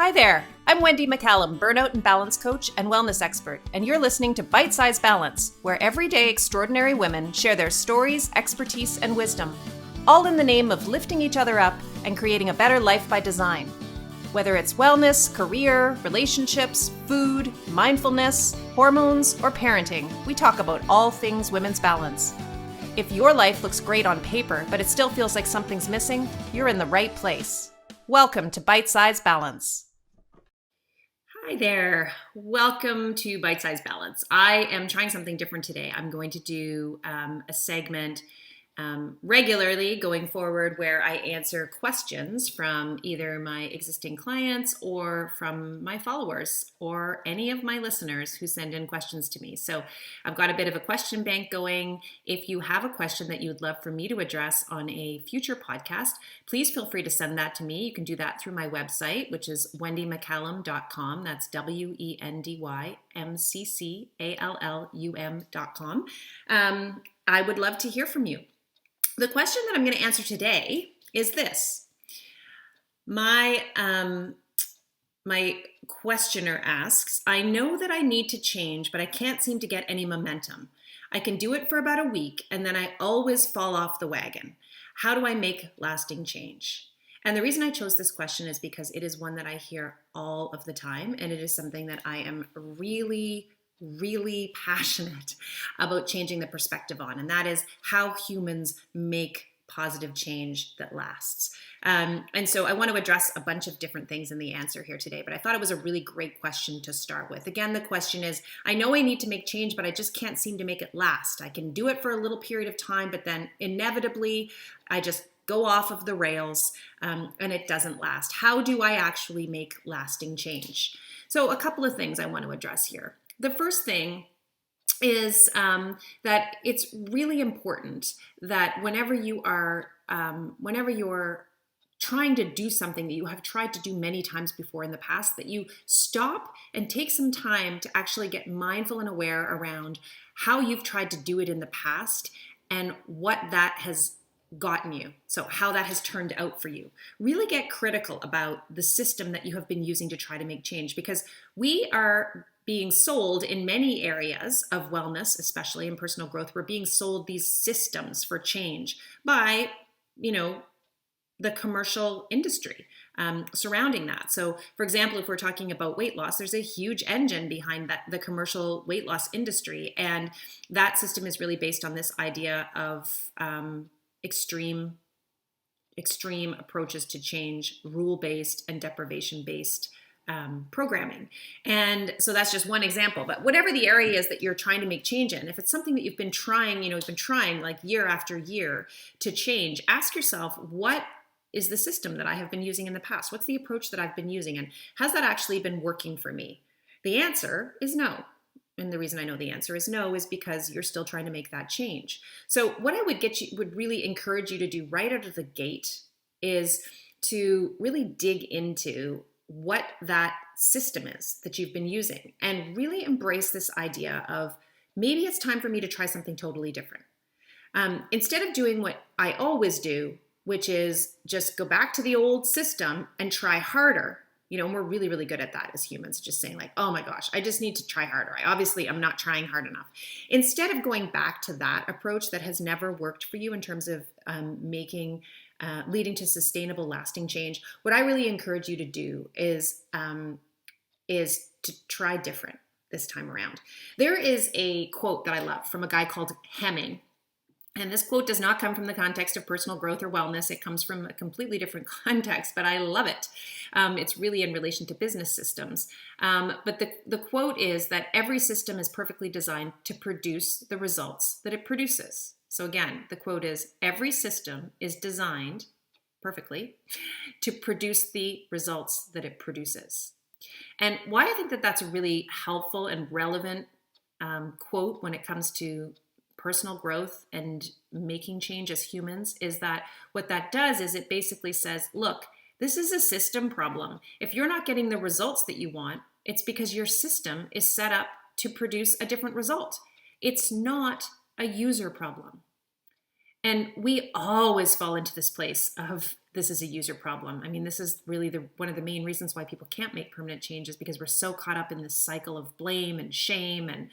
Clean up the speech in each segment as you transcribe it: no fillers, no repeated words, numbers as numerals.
Hi there, I'm Wendy McCallum, burnout and balance coach and wellness expert, and you're listening to Bite Size Balance, where everyday extraordinary women share their stories, expertise, and wisdom, all in the name of lifting each other up and creating a better life by design. Whether it's wellness, career, relationships, food, mindfulness, hormones, or parenting, we talk about all things women's balance. If your life looks great on paper, but it still feels like something's missing, you're in the right place. Welcome to Bite Size Balance. Hi there. Welcome to Bite Size Balance. I am trying something different today. I'm going to do a segment regularly going forward where I answer questions from either my existing clients or from my followers or any of my listeners who send in questions to me. So I've got a bit of a question bank going. If you have a question that you would love for me to address on a future podcast, please feel free to send that to me. You can do that through my website, which is wendymccallum.com. That's WENDYMCCALLUM.com. I would love to hear from you. The question that I'm going to answer today is this. My questioner asks, I know that I need to change, but I can't seem to get any momentum. I can do it for about a week, and then I always fall off the wagon. How do I make lasting change? And the reason I chose this question is because it is one that I hear all of the time, and it is something that I am really passionate about changing the perspective on, and that is how humans make positive change that lasts. And so I want to address a bunch of different things in the answer here today, but I thought it was a really great question to start with. Again, the question is, I know I need to make change, but I just can't seem to make it last. I can do it for a little period of time, but then inevitably I just go off of the rails and it doesn't last. How do I actually make lasting change? So a couple of things I want to address here. The first thing is that it's really important that whenever you're trying to do something that you have tried to do many times before in the past, that you stop and take some time to actually get mindful and aware around how you've tried to do it in the past and what that has gotten you. So how that has turned out for you. Really get critical about the system that you have been using to try to make change, because we are being sold in many areas of wellness, especially in personal growth, we're being sold these systems for change by, the commercial industry surrounding that. So, for example, if we're talking about weight loss, there's a huge engine behind the commercial weight loss industry, and that system is really based on this idea of extreme approaches to change, rule-based and deprivation-based programming. And so that's just one example, but whatever the area is that you're trying to make change in, if it's something that you've been trying, like year after year to change, ask yourself, what is the system that I have been using in the past? What's the approach that I've been using? And has that actually been working for me? The answer is no. And the reason I know the answer is no is because you're still trying to make that change. So what I would really encourage you to do right out of the gate is to really dig into what that system is that you've been using and really embrace this idea of maybe it's time for me to try something totally different. Instead of doing what I always do, which is just go back to the old system and try harder. And we're really good at that as humans, just saying like, oh my gosh, I just need to try harder. I'm not trying hard enough. Instead of going back to that approach that has never worked for you in terms of leading to sustainable, lasting change, what I really encourage you to do is to try different this time around. There is a quote that I love from a guy called Hemming. And this quote does not come from the context of personal growth or wellness. It comes from a completely different context, but I love it. It's really in relation to business systems. But the quote is that every system is perfectly designed to produce the results that it produces. So again, the quote is, every system is designed perfectly to produce the results that it produces. And why I think that that's a really helpful and relevant quote when it comes to personal growth and making change as humans is that what that does is it basically says, look, this is a system problem. If you're not getting the results that you want, it's because your system is set up to produce a different result. It's not a user problem. And we always fall into this place of this is a user problem. I mean, this is really one of the main reasons why people can't make permanent change, is because we're so caught up in this cycle of blame and shame and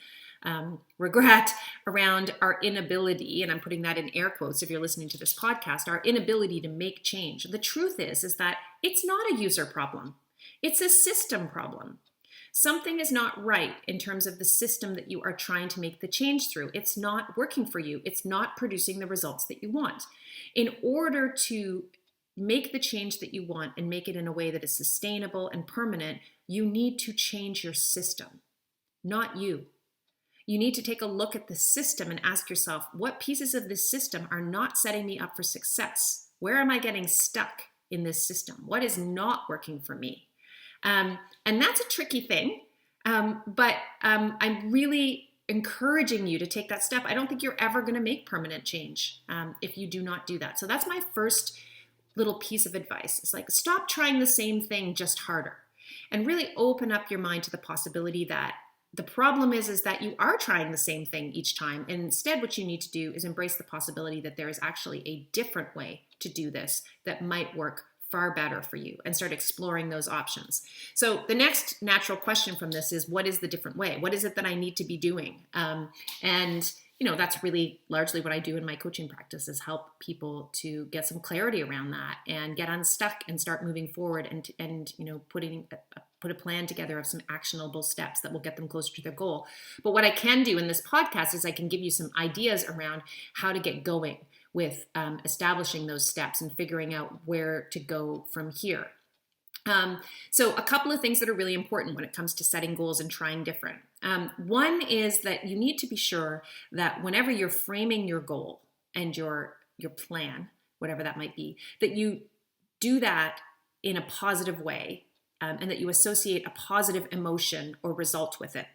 regret around our inability, and I'm putting that in air quotes if you're listening to this podcast, our inability to make change. The truth is that it's not a user problem. It's a system problem. Something is not right in terms of the system that you are trying to make the change through. It's not working for you. It's not producing the results that you want. In order to make the change that you want and make it in a way that is sustainable and permanent, you need to change your system, not you. You need to take a look at the system and ask yourself, what pieces of this system are not setting me up for success? Where am I getting stuck in this system? What is not working for me? And that's a tricky thing, but I'm really encouraging you to take that step. I don't think you're ever going to make permanent change if you do not do that. So that's my first little piece of advice. It's like, stop trying the same thing, just harder, and really open up your mind to the possibility that the problem is that you are trying the same thing each time. And instead, what you need to do is embrace the possibility that there is actually a different way to do this that might work far better for you, and start exploring those options. So the next natural question from this is, what is the different way? What is it that I need to be doing? And that's really largely what I do in my coaching practice, is help people to get some clarity around that and get unstuck and start moving forward and put a plan together of some actionable steps that will get them closer to their goal. But what I can do in this podcast is I can give you some ideas around how to get going with establishing those steps and figuring out where to go from here. So a couple of things that are really important when it comes to setting goals and trying different. One is that you need to be sure that whenever you're framing your goal and your plan, whatever that might be, that you do that in a positive way, and that you associate a positive emotion or result with it.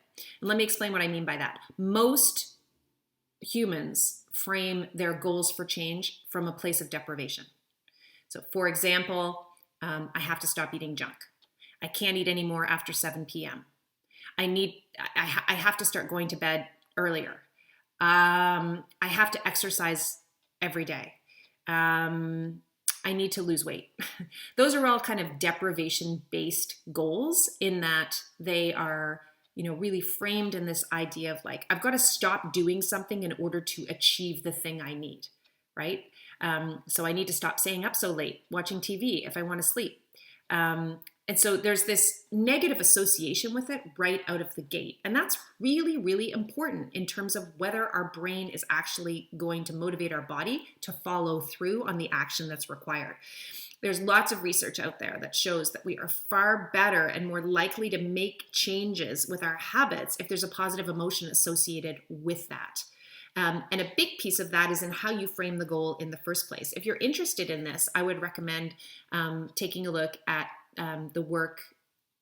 And let me explain what I mean by that. Most humans frame their goals for change from a place of deprivation. So for example, I have to stop eating junk. I can't eat anymore after 7 p.m. I have to start going to bed earlier. I have to exercise every day. I need to lose weight. Those are all kind of deprivation-based goals, in that they are really framed in this idea of like, I've got to stop doing something in order to achieve the thing I need, right? So I need to stop staying up so late, watching TV if I want to sleep. And so there's this negative association with it right out of the gate. And that's really, really important in terms of whether our brain is actually going to motivate our body to follow through on the action that's required. There's lots of research out there that shows that we are far better and more likely to make changes with our habits if there's a positive emotion associated with that. And a big piece of that is in how you frame the goal in the first place. If you're interested in this, I would recommend taking a look at the work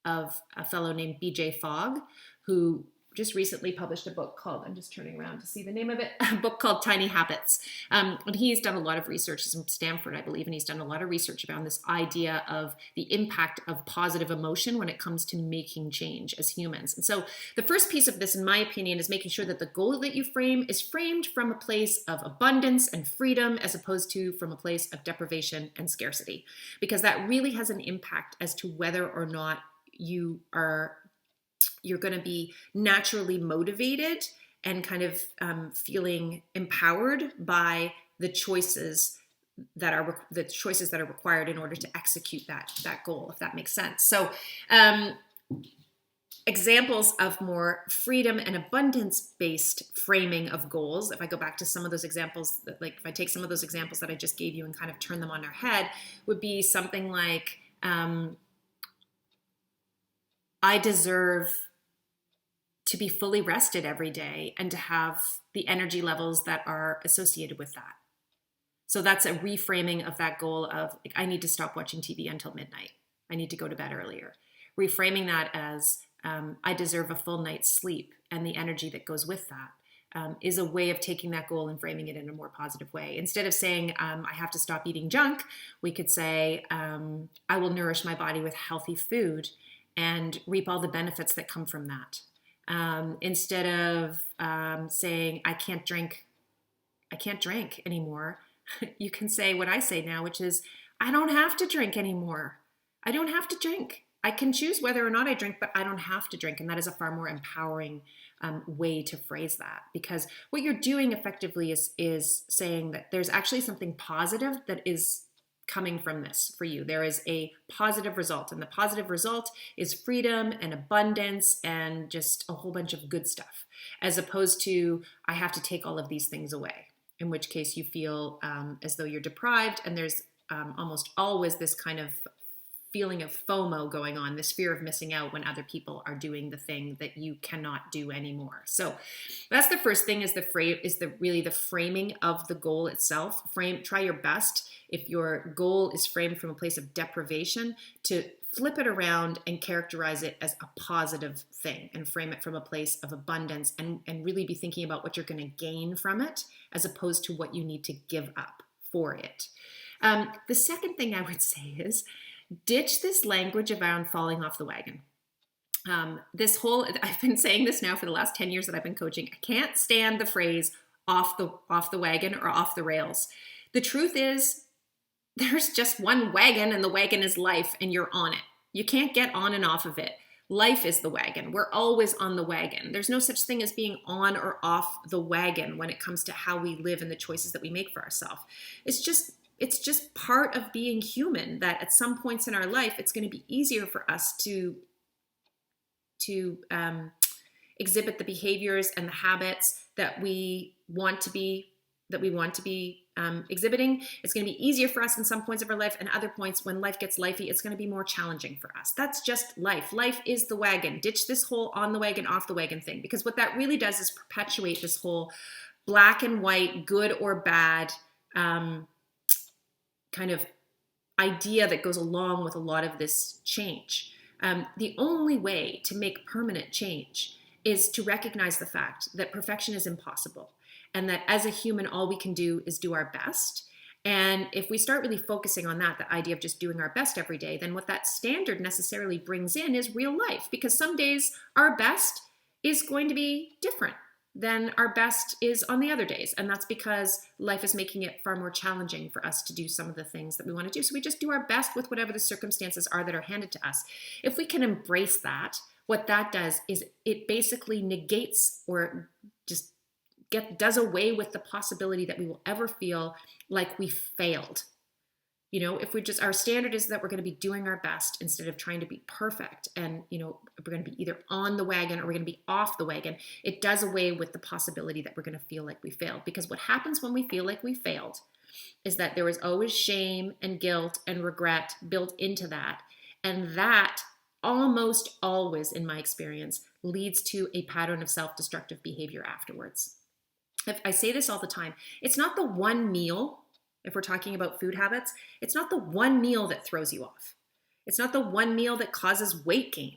of a fellow named BJ Fogg, who just recently published a book called, I'm just turning around to see the name of it, a book called Tiny Habits. And he's done a lot of research, he's from Stanford, I believe, and he's done a lot of research around this idea of the impact of positive emotion when it comes to making change as humans. And so the first piece of this, in my opinion, is making sure that the goal that you frame is framed from a place of abundance and freedom, as opposed to from a place of deprivation and scarcity, because that really has an impact as to whether or not you're going to be naturally motivated and kind of feeling empowered by the choices that are required in order to execute that goal, if that makes sense. So examples of more freedom and abundance-based framing of goals, if I go back to some of those examples, if I take some of those examples that I just gave you and kind of turn them on their head, would be something like, I deserve to be fully rested every day and to have the energy levels that are associated with that. So that's a reframing of that goal of, like, I need to stop watching TV until midnight. I need to go to bed earlier. Reframing that as, I deserve a full night's sleep, and the energy that goes with that is a way of taking that goal and framing it in a more positive way. Instead of saying, I have to stop eating junk, we could say, I will nourish my body with healthy food and reap all the benefits that come from that. Instead of saying, I can't drink anymore, you can say what I say now, which is, I don't have to drink anymore. I don't have to drink. I can choose whether or not I drink, but I don't have to drink. And that is a far more empowering way to phrase that, because what you're doing effectively is saying that there's actually something positive that is coming from this for you. There is a positive result, and the positive result is freedom and abundance and just a whole bunch of good stuff, as opposed to I have to take all of these things away, in which case you feel as though you're deprived, and there's almost always this kind of feeling of FOMO going on, this fear of missing out when other people are doing the thing that you cannot do anymore. So that's the first thing, is really the framing of the goal itself. Try your best, if your goal is framed from a place of deprivation, to flip it around and characterize it as a positive thing and frame it from a place of abundance, and really be thinking about what you're going to gain from it as opposed to what you need to give up for it. The second thing I would say is ditch this language around falling off the wagon. I've been saying this now for the last 10 years that I've been coaching. I can't stand the phrase off the wagon or off the rails. The truth is, there's just one wagon, and the wagon is life, and you're on it. You can't get on and off of it. Life is the wagon. We're always on the wagon. There's no such thing as being on or off the wagon when it comes to how we live and the choices that we make for ourselves. It's just part of being human, that at some points in our life, it's going to be easier for us to exhibit the behaviors and the habits that we want to be exhibiting. It's going to be easier for us in some points of our life, and other points, when life gets lifey, it's going to be more challenging for us. That's just life. Life is the wagon. Ditch this whole on the wagon, off the wagon thing, because what that really does is perpetuate this whole black and white, good or bad kind of idea that goes along with a lot of this change. The only way to make permanent change is to recognize the fact that perfection is impossible, and that as a human, all we can do is do our best. And if we start really focusing on that, the idea of just doing our best every day, then what that standard necessarily brings in is real life, because some days our best is going to be different than our best is on the other days. And that's because life is making it far more challenging for us to do some of the things that we want to do. So we just do our best with whatever the circumstances are that are handed to us. If we can embrace that, what that does is it basically negates, or just does away with the possibility that we will ever feel like we failed. You know, if our standard is that we're going to be doing our best instead of trying to be perfect, and, we're going to be either on the wagon or we're going to be off the wagon, it does away with the possibility that we're going to feel like we failed. Because what happens when we feel like we failed is that there is always shame and guilt and regret built into that. And that almost always, in my experience, leads to a pattern of self-destructive behavior afterwards. I say this all the time. It's not the one meal. If we're talking about food habits, it's not the one meal that throws you off. It's not the one meal that causes weight gain.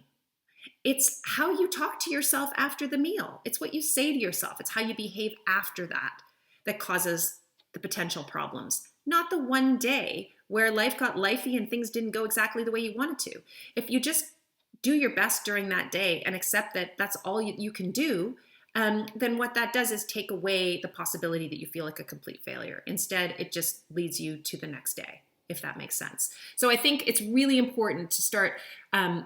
It's how you talk to yourself after the meal. It's what you say to yourself. It's how you behave after that causes the potential problems. Not the one day where life got lifey and things didn't go exactly the way you wanted to. If you just do your best during that day and accept that that's all you can do, then what that does is take away the possibility that you feel like a complete failure. Instead, it just leads you to the next day, if that makes sense. So I think it's really important to start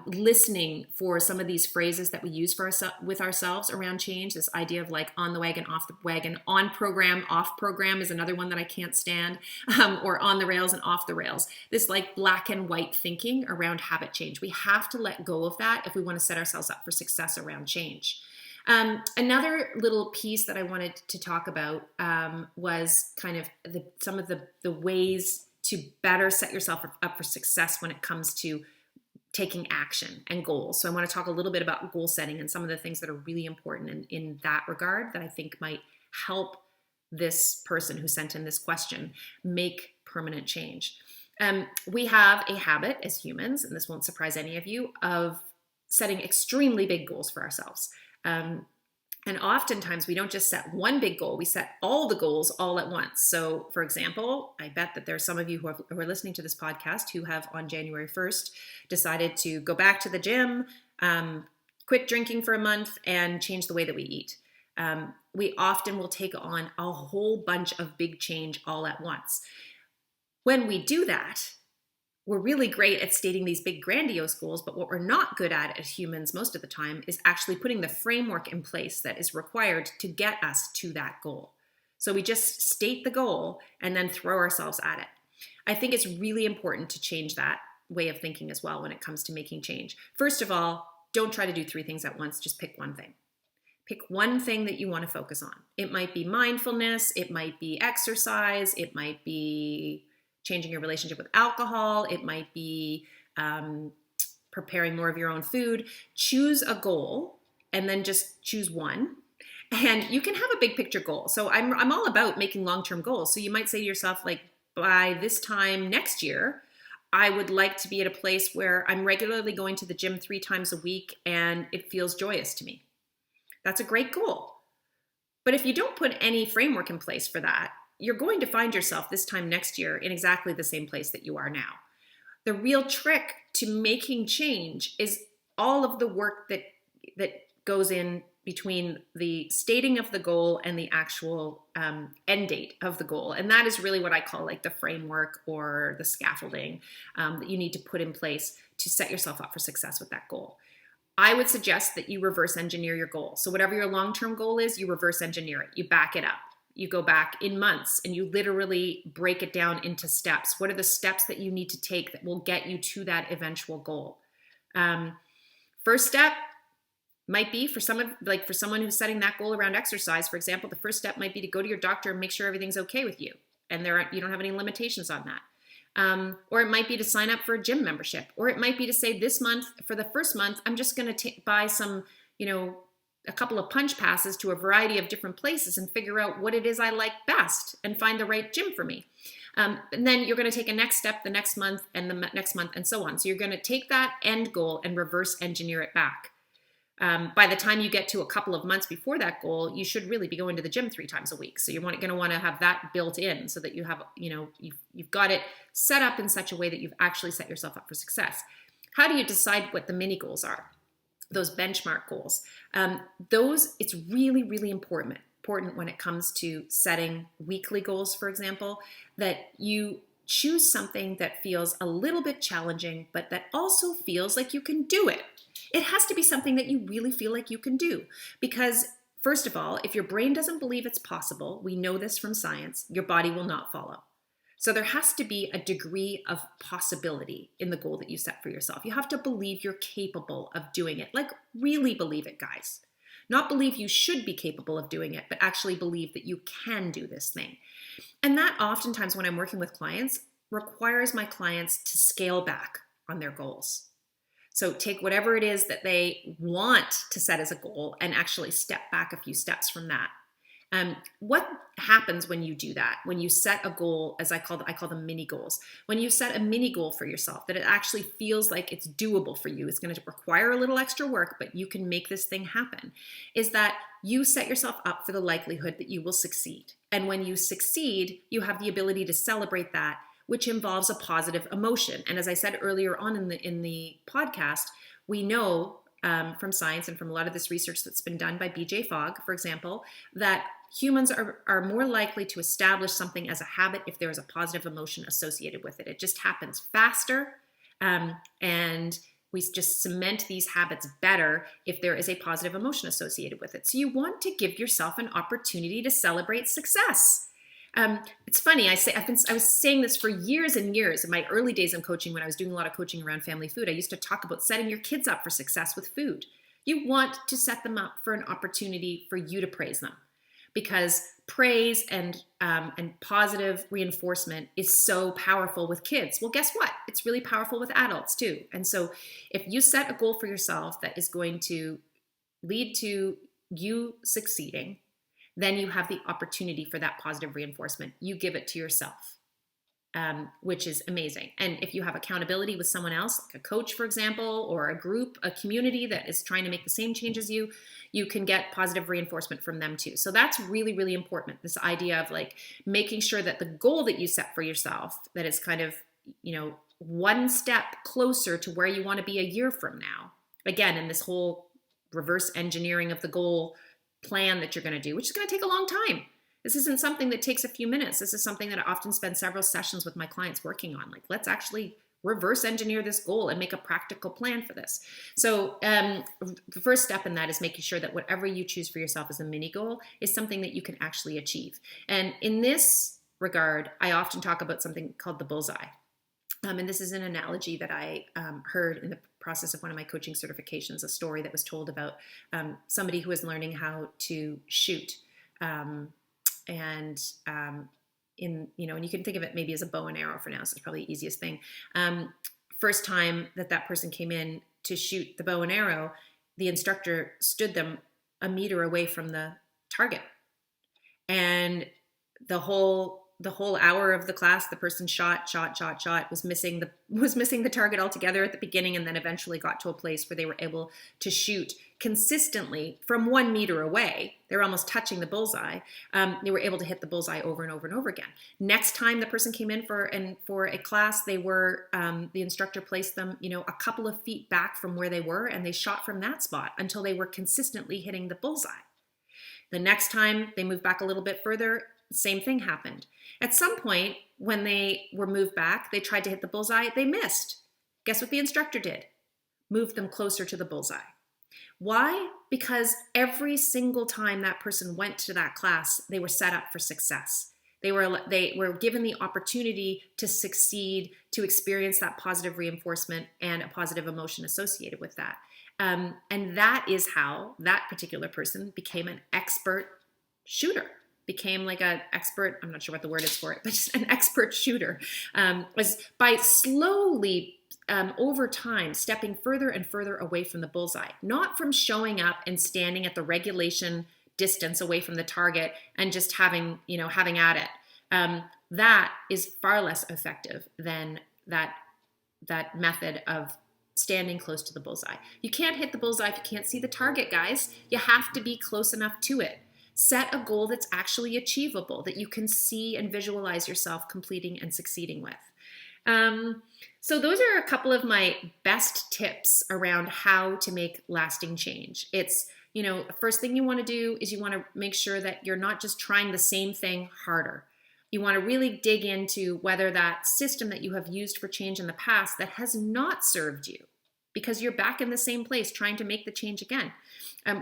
listening for some of these phrases that we use with ourselves around change. This idea of like on the wagon, off the wagon, on program, off program is another one that I can't stand, or on the rails and off the rails. This like black and white thinking around habit change. We have to let go of that if we want to set ourselves up for success around change. Another little piece that I wanted to talk about was kind of some of the ways to better set yourself up for success when it comes to taking action and goals. So I want to talk a little bit about goal setting and some of the things that are really important in that regard that I think might help this person who sent in this question make permanent change. We have a habit as humans, and this won't surprise any of you, of setting extremely big goals for ourselves. And oftentimes we don't just set one big goal, we set all the goals all at once. So for example, I bet that there's some of you who are listening to this podcast who have on January 1st decided to go back to the gym, quit drinking for a month, and change the way that we eat. We often will take on a whole bunch of big change all at once. When we do that, we're really great at stating these big grandiose goals, but what we're not good at as humans most of the time is actually putting the framework in place that is required to get us to that goal. So we just state the goal and then throw ourselves at it. I think it's really important to change that way of thinking as well when it comes to making change. First of all, don't try to do 3 things at once, just pick one thing. Pick one thing that you want to focus on. It might be mindfulness, it might be exercise, it might be changing your relationship with alcohol, it might be preparing more of your own food. Choose a goal and then just choose one. And you can have a big picture goal. So I'm all about making long-term goals. So you might say to yourself, like, by this time next year, I would like to be at a place where I'm regularly going to the gym 3 times a week and it feels joyous to me. That's a great goal. But if you don't put any framework in place for that, you're going to find yourself this time next year in exactly the same place that you are now. The real trick to making change is all of the work that goes in between the stating of the goal and the actual end date of the goal. And that is really what I call like the framework or the scaffolding that you need to put in place to set yourself up for success with that goal. I would suggest that you reverse engineer your goal. So whatever your long-term goal is, you reverse engineer it. You back it up. You go back in months and you literally break it down into steps. What are the steps that you need to take that will get you to that eventual goal? First step might be for someone who's setting that goal around exercise, for example, the first step might be to go to your doctor and make sure everything's okay with you and you don't have any limitations on that. Or it might be to sign up for a gym membership, or it might be to say this month, for the first month, I'm just going to buy some, a couple of punch passes to a variety of different places and figure out what it is I like best and find the right gym for me. And then you're going to take a next step the next month and the next month and so on. So you're going to take that end goal and reverse engineer it back. By the time you get to a couple of months before that goal, you should really be going to the gym 3 times a week. So you're going to want to have that built in so that you have, you've got it set up in such a way that you've actually set yourself up for success. How do you decide what the mini goals are? Those benchmark goals. It's really, really important when it comes to setting weekly goals, for example, that you choose something that feels a little bit challenging, but that also feels like you can do it. It has to be something that you really feel like you can do. Because first of all, if your brain doesn't believe it's possible, we know this from science, your body will not follow. So there has to be a degree of possibility in the goal that you set for yourself. You have to believe you're capable of doing it. Like, really believe it, guys. Not believe you should be capable of doing it, but actually believe that you can do this thing. And that oftentimes when I'm working with clients requires my clients to scale back on their goals. So take whatever it is that they want to set as a goal and actually step back a few steps from that. What happens when you do that? When you set a goal, as I call them mini goals. When you set a mini goal for yourself, that it actually feels like it's doable for you. It's going to require a little extra work, but you can make this thing happen. Is that you set yourself up for the likelihood that you will succeed. And when you succeed, you have the ability to celebrate that, which involves a positive emotion. And as I said earlier on in the podcast, we know from science and from a lot of this research that's been done by BJ Fogg, for example, that humans are more likely to establish something as a habit if there is a positive emotion associated with it. It just happens faster, and we just cement these habits better if there is a positive emotion associated with it. So you want to give yourself an opportunity to celebrate success. It's funny, I was saying this for years and years in my early days in coaching. When I was doing a lot of coaching around family food, I used to talk about setting your kids up for success with food. You want to set them up for an opportunity for you to praise them, because praise and positive reinforcement is so powerful with kids. Well, guess what? It's really powerful with adults too. And so if you set a goal for yourself that is going to lead to you succeeding, then you have the opportunity for that positive reinforcement. You give it to yourself, which is amazing. And if you have accountability with someone else, like a coach, for example, or a group, a community that is trying to make the same change as you, you can get positive reinforcement from them too. So that's really, really important. This idea of like making sure that the goal that you set for yourself, that is kind of, one step closer to where you want to be a year from now. Again, in this whole reverse engineering of the goal plan that you're going to do, which is going to take a long time. This isn't something that takes a few minutes. This is something that I often spend several sessions with my clients working on. Like, let's actually reverse engineer this goal and make a practical plan for this. So the first step in that is making sure that whatever you choose for yourself as a mini goal is something that you can actually achieve. And in this regard, I often talk about something called the bullseye. And this is an analogy that I heard in the process of one of my coaching certifications, a story that was told about somebody who was learning how to shoot. And you can think of it maybe as a bow and arrow for now, so it's probably the easiest thing. First time that person came in to shoot the bow and arrow, the instructor stood them a meter away from the target. And the whole hour of the class, the person shot, was missing the target altogether at the beginning, and then eventually got to a place where they were able to shoot consistently from 1 meter away. They were almost touching the bullseye. They were able to hit the bullseye over and over and over again. Next time the person came in for a class, they were the instructor placed them, a couple of feet back from where they were, and they shot from that spot until they were consistently hitting the bullseye. The next time they moved back a little bit further, same thing happened. At some point, when they were moved back, they tried to hit the bullseye, they missed. Guess what the instructor did? Moved them closer to the bullseye. Why? Because every single time that person went to that class, they were set up for success. They were given the opportunity to succeed, to experience that positive reinforcement and a positive emotion associated with that. And that is how that particular person became an expert shooter. Became like an expert, I'm not sure what the word is for it, but just an expert shooter, was by slowly, over time, stepping further and further away from the bullseye, not from showing up and standing at the regulation distance away from the target and just having at it. That is far less effective than that method of standing close to the bullseye. You can't hit the bullseye if you can't see the target, guys. You have to be close enough to it. Set a goal that's actually achievable, that you can see and visualize yourself completing and succeeding with. So those are a couple of my best tips around how to make lasting change. It's, the first thing you want to do is you want to make sure that you're not just trying the same thing harder. You want to really dig into whether that system that you have used for change in the past that has not served you, because you're back in the same place trying to make the change again.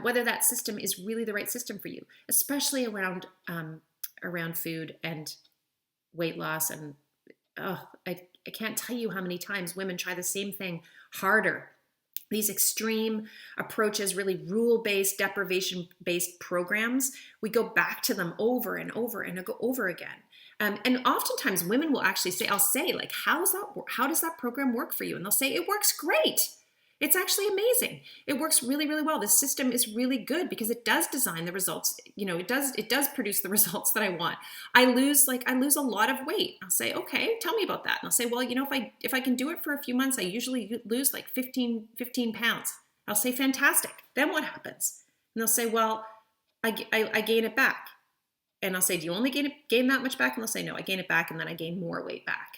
Whether that system is really the right system for you, especially around food and weight loss. And I can't tell you how many times women try the same thing harder. These extreme approaches, really rule-based, deprivation-based programs, we go back to them over and over and over again. And oftentimes women will actually say, I'll say, like, how does that program work for you? And they'll say, it works great. It's actually amazing. It works really, really well. The system is really good because it does design the results. It does produce the results that I want. I lose a lot of weight. I'll say, okay, tell me about that. And I'll say, well, if I can do it for a few months, I usually lose like 15 pounds. I'll say, fantastic. Then what happens? And they'll say, well, I gain it back. And I'll say, do you only gain that much back? And they'll say, no, I gain it back and then I gain more weight back.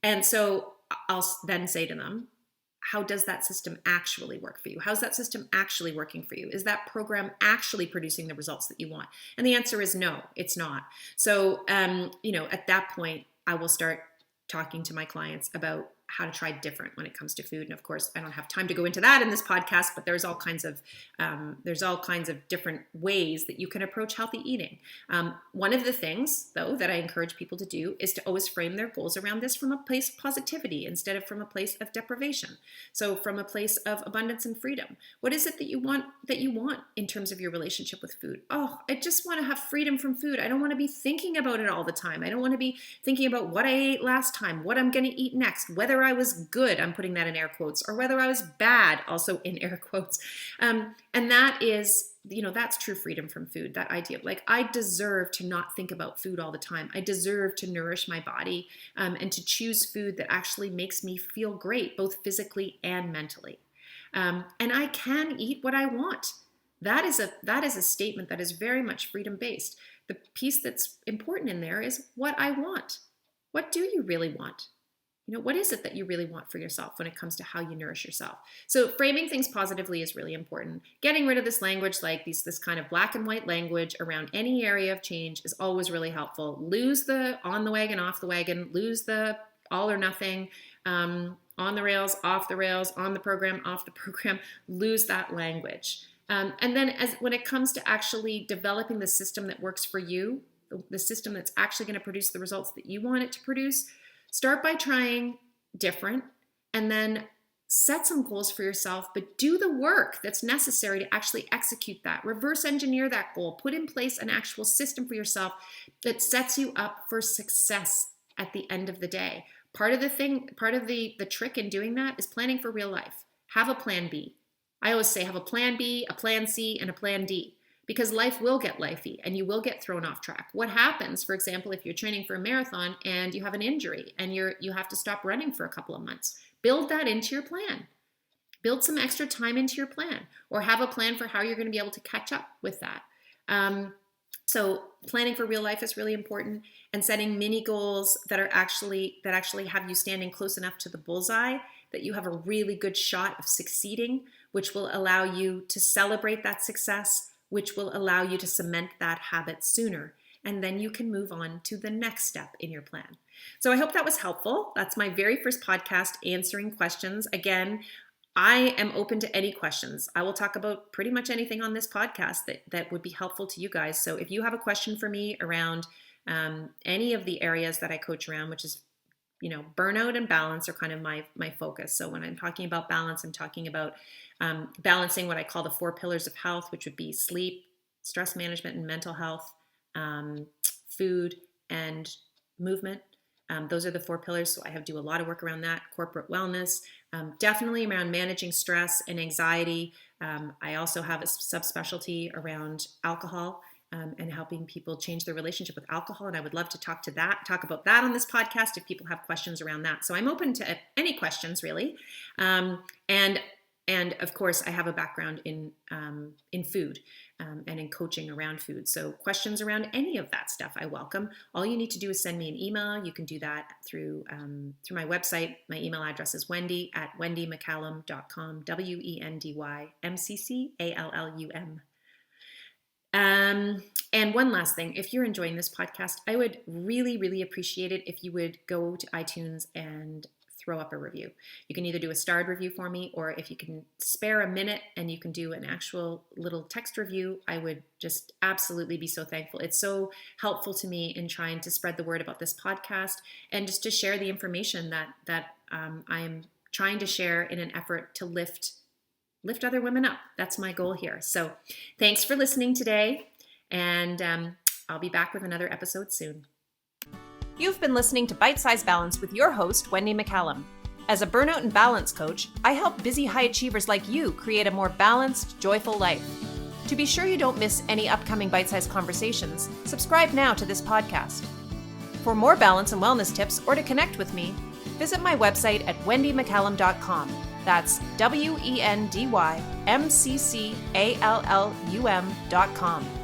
And so I'll then say to them, how does that system actually work for you? How's that system actually working for you? Is that program actually producing the results that you want? And the answer is no, it's not. So, at that point, I will start talking to my clients about how to try different when it comes to food. And of course, I don't have time to go into that in this podcast, but there's all kinds of different ways that you can approach healthy eating. One of the things, though, that I encourage people to do is to always frame their goals around this from a place of positivity instead of from a place of deprivation. So from a place of abundance and freedom. What is it that you want in terms of your relationship with food? Oh, I just want to have freedom from food. I don't want to be thinking about it all the time. I don't want to be thinking about what I ate last time, what I'm going to eat next, whether I was good, I'm putting that in air quotes, or whether I was bad, also in air quotes. And that is, that's true freedom from food, that idea of like, I deserve to not think about food all the time. I deserve to nourish my body and to choose food that actually makes me feel great, both physically and mentally. And I can eat what I want. That is a statement that is very much freedom-based. The piece that's important in there is what I want. What do you really want? What is it that you really want for yourself when it comes to how you nourish yourself? So framing things positively is really important. Getting rid of this language, like this kind of black and white language around any area of change, is always really helpful. Lose the on the wagon, off the wagon, lose the all or nothing. on the rails, off the rails, on the program, off the program, lose that language. And then when it comes to actually developing the system that works for you, the system that's actually going to produce the results that you want it to produce, start by trying different, and then set some goals for yourself, but do the work that's necessary to actually execute that. Reverse engineer that goal. Put in place an actual system for yourself that sets you up for success at the end of the day. Part of the trick in doing that is planning for real life. Have a plan B. I always say have a plan B, a plan C, and a plan D, because life will get lifey and you will get thrown off track. What happens, for example, if you're training for a marathon and you have an injury and you have to stop running for a couple of months? Build that into your plan. Build some extra time into your plan, or have a plan for how you're going to be able to catch up with that. So planning for real life is really important, and setting mini goals that actually have you standing close enough to the bullseye that you have a really good shot of succeeding, which will allow you to celebrate that success, which will allow you to cement that habit sooner. And then you can move on to the next step in your plan. So I hope that was helpful. That's my very first podcast answering questions. Again, I am open to any questions. I will talk about pretty much anything on this podcast that would be helpful to you guys. So if you have a question for me around any of the areas that I coach around, which is, burnout and balance are kind of my focus. So when I'm talking about balance, I'm talking about balancing what I call the 4 pillars of health, which would be sleep, stress management and mental health, food, and movement. Those are the 4 pillars. So I do a lot of work around that. Corporate wellness, definitely around managing stress and anxiety. I also have a subspecialty around alcohol and helping people change their relationship with alcohol. And I would love to talk about that on this podcast if people have questions around that. So I'm open to any questions, really. And of course, I have a background in food and in coaching around food. So questions around any of that stuff, I welcome. All you need to do is send me an email. You can do that through my website. My email address is wendy@wendymccallum.com, WendyMccallum. And one last thing, if you're enjoying this podcast, I would really, really appreciate it if you would go to iTunes and throw up a review. You can either do a starred review for me, or if you can spare a minute and you can do an actual little text review, I would just absolutely be so thankful. It's so helpful to me in trying to spread the word about this podcast and just to share the information that I'm trying to share in an effort to lift other women up. That's my goal here. So thanks for listening today, and I'll be back with another episode soon. You've been listening to Bite Size Balance with your host, Wendy McCallum. As a burnout and balance coach, I help busy high achievers like you create a more balanced, joyful life. To be sure you don't miss any upcoming Bite Size conversations, subscribe now to this podcast. For more balance and wellness tips, or to connect with me, visit my website at wendymccallum.com. That's WendyMccallum.com.